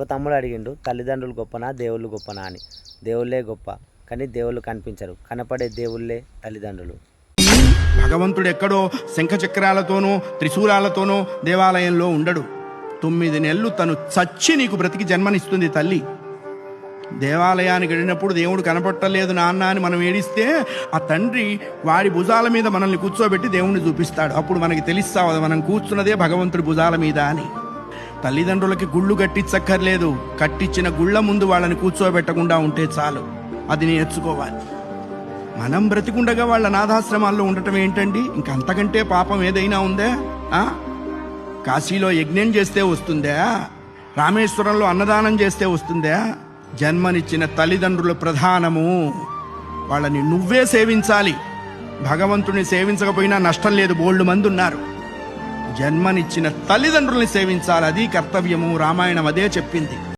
ఒక తమ్ముడు అడిగిండు, తల్లిదండ్రులు గొప్పనా దేవుళ్ళు గొప్పనా అని. దేవుళ్ళే గొప్ప, కానీ దేవుళ్ళు కనిపించరు. కనపడే దేవుళ్ళే తల్లిదండ్రులు. భగవంతుడు ఎక్కడో శంఖచక్రాలతోనో త్రిశూలాలతోనో దేవాలయంలో ఉండడు. 9 నెలలు తను చచ్చి నీకు బ్రతికి జన్మనిస్తుంది తల్లి. దేవాలయానికి వెళ్ళినప్పుడు దేవుడు కనపట్టలేదు నాన్న అని మనం ఏడిస్తే ఆ తండ్రి వాడి భుజాల మీద మనల్ని కూర్చోబెట్టి దేవుణ్ణి చూపిస్తాడు. అప్పుడు మనకి తెలుస్తావు మనం కూర్చున్నదే భగవంతుడి భుజాల మీద అని. తల్లిదండ్రులకి గుళ్ళు కట్టించక్కర్లేదు, కట్టించిన గుళ్ళ ముందు వాళ్ళని కూర్చోబెట్టకుండా ఉంటే చాలు. అది నేర్చుకోవాలి. మనం బ్రతికుండగా వాళ్ళ నాథాశ్రమాల్లో ఉండటం ఏంటండి? ఇంకంతకంటే పాపం ఏదైనా ఉందే? కాశీలో యజ్ఞం చేస్తే వస్తుందా? రామేశ్వరంలో అన్నదానం చేస్తే వస్తుందా? జన్మనిచ్చిన తల్లిదండ్రుల ప్రధానము. వాళ్ళని నువ్వే సేవించాలి. భగవంతుని సేవించకపోయినా నష్టం లేదు, బోల్డు మంది ఉన్నారు. జన్మనిచ్చిన తల్లిదండ్రుల్ని సేవించాలి, అది కర్తవ్యము. రామాయణం అదే చెప్పింది.